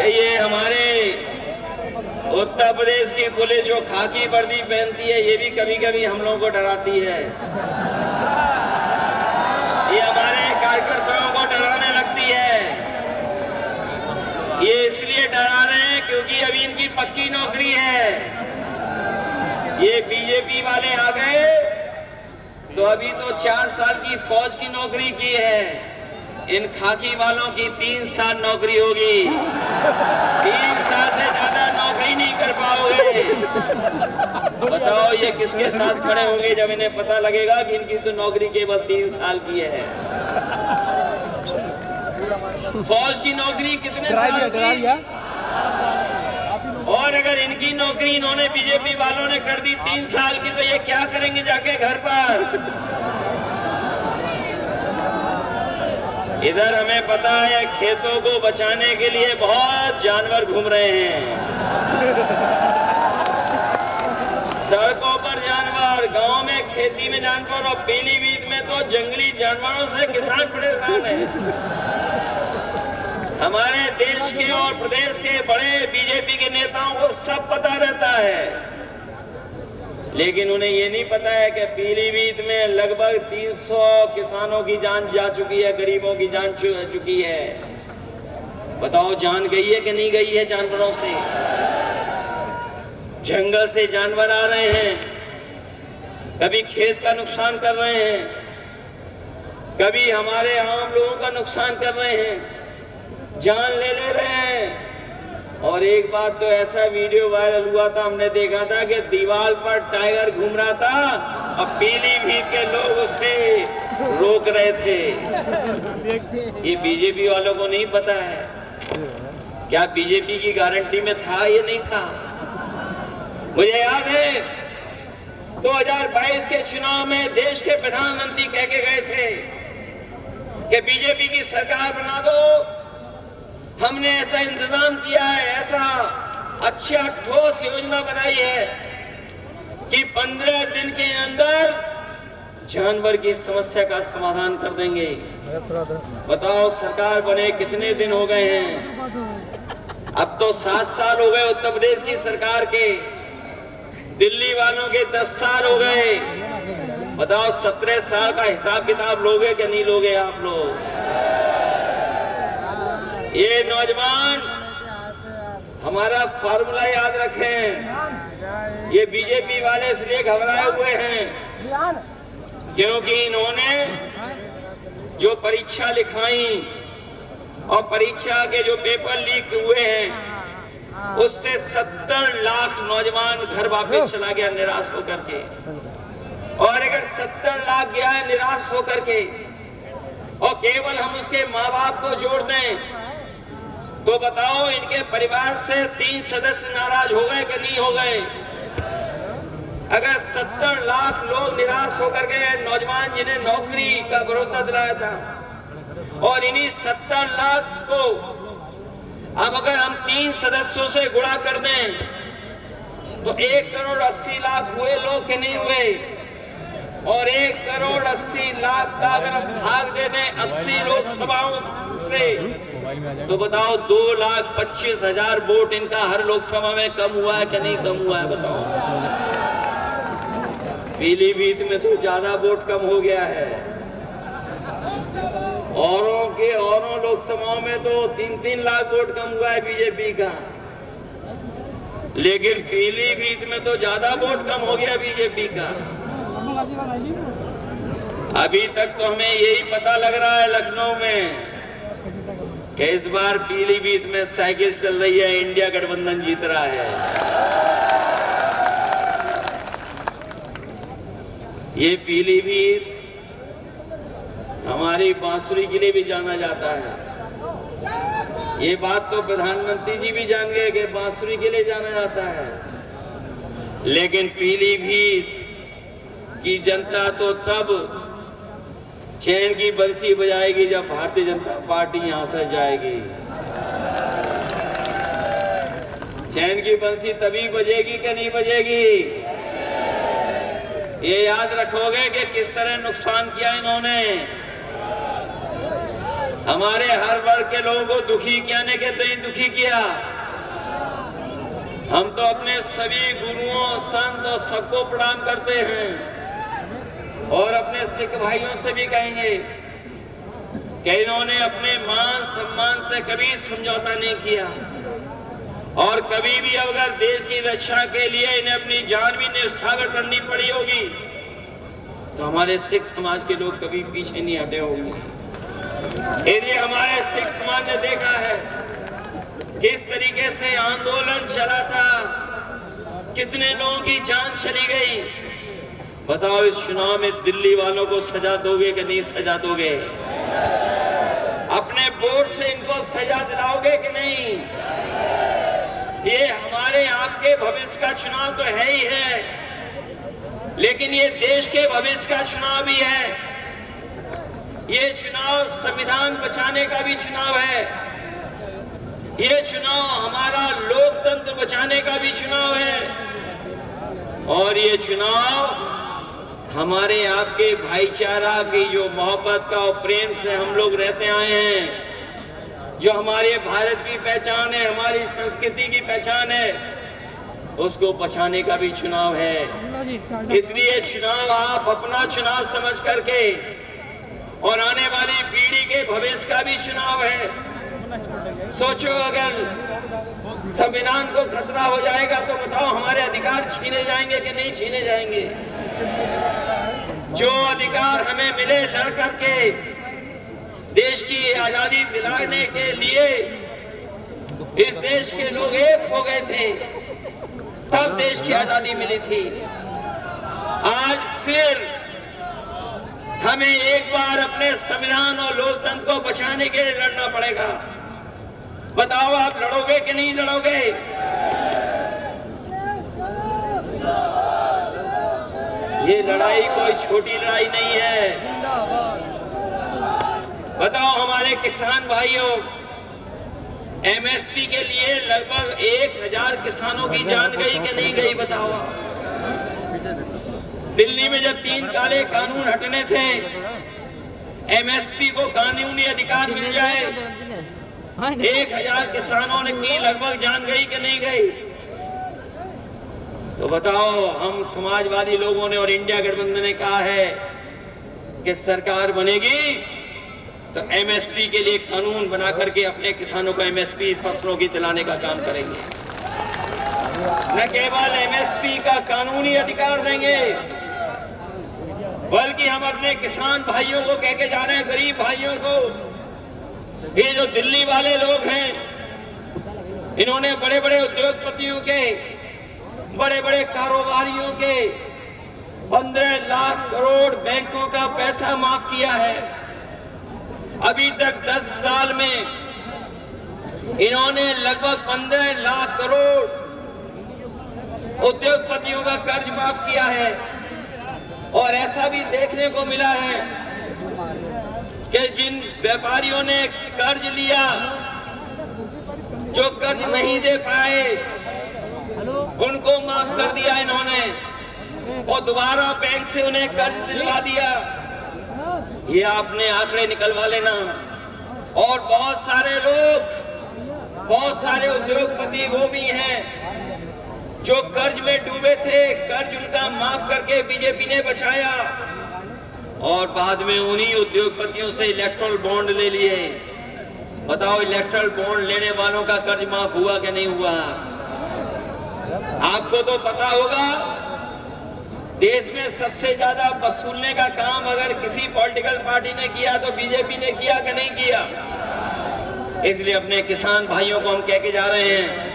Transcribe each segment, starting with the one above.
कि ये हमारे उत्तर प्रदेश की पुलिस जो खाकी वर्दी पहनती है, ये भी कभी कभी हम लोगों को डराती है। ये हमारे कार्यकर्ताओं को डराने लगती है। ये इसलिए डरा रहे हैं क्योंकि अभी इनकी पक्की नौकरी है। ये बीजेपी वाले आ गए तो अभी तो 4 साल की फौज की नौकरी की है। इन खाकी वालों की 3 साल नौकरी होगी। 3 साल से ज्यादा नौकरी नहीं कर पाओगे। बताओ ये किसके साथ खड़े होंगे जब इन्हें पता लगेगा कि इनकी तो नौकरी केवल 3 साल की है। फौज की नौकरी कितने साल की? और अगर इनकी नौकरी इन्होंने बीजेपी वालों ने कर दी 3 साल की, तो ये क्या करेंगे जाके घर पर? इधर हमें पता है खेतों को बचाने के लिए बहुत जानवर घूम रहे हैं। सड़कों पर जानवर, गांव में खेती में जानवर, और पीलीभीत में तो जंगली जानवरों से किसान परेशान है। हमारे देश के और प्रदेश के बड़े बीजेपी के नेताओं को सब पता रहता है, लेकिन उन्हें ये नहीं पता है कि पीलीभीत में लगभग 300 किसानों की जान जा चुकी है, गरीबों की जान चुकी है। बताओ जान गई है कि नहीं गई है जानवरों से? जंगल से जानवर आ रहे हैं, कभी खेत का नुकसान कर रहे हैं, कभी हमारे आम लोगों का नुकसान कर रहे हैं, जान ले रहे हैं। और एक बात तो ऐसा वीडियो वायरल हुआ था, हमने देखा था कि दीवार पर टाइगर घूम रहा था और पीलीभीत के लोग उसे रोक रहे थे। ये बीजेपी वालों को नहीं पता है। क्या बीजेपी की गारंटी में था? ये नहीं था। मुझे याद है 2022 के चुनाव में देश के प्रधानमंत्री कह के गए थे कि बीजेपी की सरकार बना दो। हमने ऐसा इंतजाम किया है, ऐसा अच्छा ठोस योजना बनाई है कि 15 दिन के अंदर जानवर की समस्या का समाधान कर देंगे। बताओ सरकार बने कितने दिन हो गए हैं? अब तो 7 साल हो गए उत्तर प्रदेश की सरकार के। दिल्ली वालों के 10 साल हो गए। बताओ 17 साल का हिसाब किताब लोगे कि नहीं लोगे आप लोग? ये नौजवान हमारा फार्मूला याद रखें। ये बीजेपी वाले इसलिए घबराए हुए हैं क्योंकि इन्होंने जो परीक्षा लिखाई और परीक्षा के जो पेपर लीक हुए हैं, उससे 70 लाख नौजवान घर वापस चला गया निराश होकर के। और अगर 70 लाख गया है निराश होकर के और केवल हम उसके माँ बाप को जोड़ दें, तो बताओ इनके परिवार से 3 सदस्य नाराज हो गए कि नहीं हो गए? अगर 70 लाख लोग निराश होकर के, नौजवान जिन्हें नौकरी का भरोसा दिलाया था, और इन्हीं 70 लाख को अब अगर हम 3 सदस्यों से गुणा कर दें तो 1 करोड़ 80 लाख हुए लोग कि नहीं हुए? और 1 करोड़ 80 लाख का अगर हम भाग दे दें 80 लोकसभाओं से, तो बताओ 2,25,000 वोट इनका हर लोकसभा में कम हुआ है कि नहीं कम हुआ है? बताओ। पीलीभीत में तो ज्यादा वोट कम हो गया है। औरों लोकसभाओं में तो 3-3 लाख वोट कम हुआ है बीजेपी का, लेकिन पीलीभीत में तो ज्यादा वोट कम हो गया बीजेपी का। अभी तक तो हमें यही पता लग रहा है लखनऊ में कि इस बार पीलीभीत में साइकिल चल रही है, इंडिया गठबंधन जीत रहा है। ये पीलीभीत हमारी बांसुरी के लिए भी जाना जाता है। ये बात तो प्रधानमंत्री जी भी जान गए कि बांसुरी के लिए जाना जाता है, लेकिन पीलीभीत की जनता तो तब चैन की बंसी बजाएगी जब भारतीय जनता पार्टी यहां से जाएगी। चैन की बंसी तभी बजेगी कि नहीं बजेगी? ये याद रखोगे कि किस तरह नुकसान किया इन्होंने। हमारे हर वर्ग के लोगों को दुखी किया ने के नहीं दुखी किया। हम तो अपने सभी गुरुओं, संत और सबको प्रणाम करते हैं और अपने सिख भाइयों से भी कहेंगे कि इन्होंने अपने मान सम्मान से कभी समझौता नहीं किया और कभी भी अगर देश की रक्षा के लिए इन्हें अपनी जान भी न्यौछावर करनी पड़ी होगी तो हमारे सिख समाज के लोग कभी पीछे नहीं हटे होंगे। यदि हमारे सिख समाज ने देखा है किस तरीके से आंदोलन चला था, कितने लोगों की जान चली गई, बताओ इस चुनाव में दिल्ली वालों को सजा दोगे कि नहीं सजा दोगे? अपने वोट से इनको सजा दिलाओगे कि नहीं? ये हमारे आपके भविष्य का चुनाव तो है ही है, लेकिन ये देश के भविष्य का चुनाव भी है। ये चुनाव संविधान बचाने का भी चुनाव है। ये चुनाव हमारा लोकतंत्र बचाने का भी चुनाव है और ये चुनाव हमारे आपके भाईचारा की जो मोहब्बत का और प्रेम से हम लोग रहते आए हैं, जो हमारे भारत की पहचान है, हमारी संस्कृति की पहचान है, उसको बचाने का भी चुनाव है। इसलिए चुनाव आप अपना चुनाव समझ करके और आने वाली पीढ़ी के भविष्य का भी चुनाव है। सोचो अगर संविधान को खतरा हो जाएगा तो बताओ हमारे अधिकार छीने जाएंगे कि नहीं छीने जाएंगे? जो अधिकार हमें मिले लड़ करके देश की आजादी दिलाने के लिए इस देश के लोग एक हो गए थे, तब देश की आजादी मिली थी। आज फिर हमें एक बार अपने संविधान और लोकतंत्र को बचाने के लिए लड़ना पड़ेगा। बताओ आप लड़ोगे कि नहीं लड़ोगे? ये लड़ाई कोई छोटी लड़ाई नहीं है। बताओ हमारे किसान भाइयों, एमएसपी के लिए लगभग 1000 किसानों की जान गई कि नहीं गई? बताओ। दिल्ली में जब 3 काले कानून हटने थे, एमएसपी को कानूनी अधिकार मिल जाए, 1000 किसानों ने की लगभग जान गई कि नहीं गई? तो बताओ, हम समाजवादी लोगों ने और इंडिया गठबंधन ने कहा है कि सरकार बनेगी तो एमएसपी के लिए कानून बना करके अपने किसानों को एमएसपी फसलों की दिलाने का काम करेंगे। न केवल एमएसपी का कानूनी अधिकार देंगे, बल्कि हम अपने किसान भाइयों को कह के जा रहे हैं, गरीब भाइयों को, ये जो दिल्ली वाले लोग हैं, इन्होंने बड़े बड़े उद्योगपतियों के, बड़े बड़े कारोबारियों के 15 लाख करोड़ बैंकों का पैसा माफ किया है। अभी तक 10 साल में इन्होंने लगभग 15 लाख करोड़ उद्योगपतियों का कर्ज माफ किया है। और ऐसा भी देखने को मिला है कि जिन व्यापारियों ने कर्ज लिया, जो कर्ज नहीं दे पाए, उनको माफ कर दिया इन्होंने और दोबारा बैंक से उन्हें कर्ज दिलवा दिया। ये आपने आंकड़े निकलवा लेना। और बहुत सारे लोग, बहुत सारे उद्योगपति वो भी हैं जो कर्ज में डूबे थे, कर्ज उनका माफ करके बीजेपी ने बचाया और बाद में उन्हीं उद्योगपतियों से इलेक्ट्रल बॉन्ड ले लिए। बताओ, इलेक्ट्रल बॉन्ड लेने वालों का कर्ज माफ हुआ कि नहीं हुआ? आपको तो पता होगा, देश में सबसे ज्यादा वसूलने का काम अगर किसी पॉलिटिकल पार्टी ने किया तो बीजेपी ने किया कि नहीं किया? इसलिए अपने किसान भाइयों को हम कह के जा रहे हैं,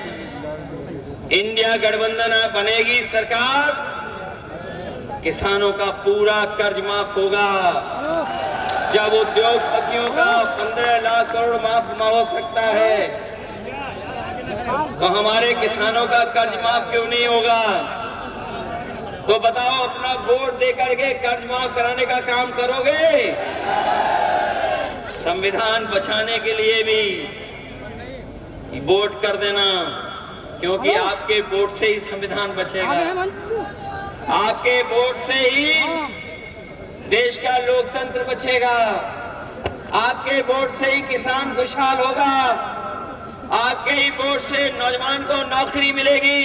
इंडिया गठबंधन बनेगी सरकार, किसानों का पूरा कर्ज माफ होगा। जब उद्योगपतियों का 15 लाख करोड़ माफ हो सकता है, तो हमारे किसानों का कर्ज माफ क्यों नहीं होगा? तो बताओ, अपना वोट दे करके कर्ज माफ कराने का काम करोगे? संविधान बचाने के लिए भी वोट कर देना, क्योंकि आपके वोट से ही संविधान बचेगा। आपके वोट से ही देश का लोकतंत्र बचेगा। आपके वोट से ही किसान खुशहाल होगा, आपके ही वोट से नौजवान को नौकरी मिलेगी,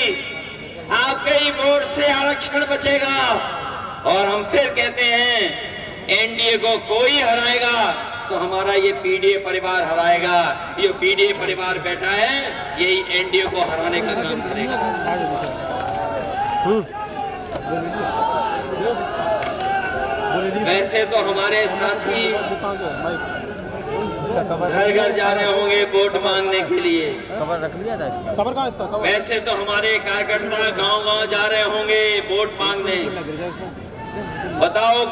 आपके ही वोट से आरक्षण बचेगा। और हम फिर कहते हैं एनडीए को कोई हराएगा तो हमारा ये पीडीए परिवार हराएगा। ये पीडीए परिवार बैठा है यही एनडीए को हराने का काम करेगा। वैसे तो हमारे साथी घर घर जा रहे होंगे वोट मांगने के लिए, वैसे तो हमारे कार्यकर्ता गांव गांव जा रहे होंगे वोट मांगने। बताओ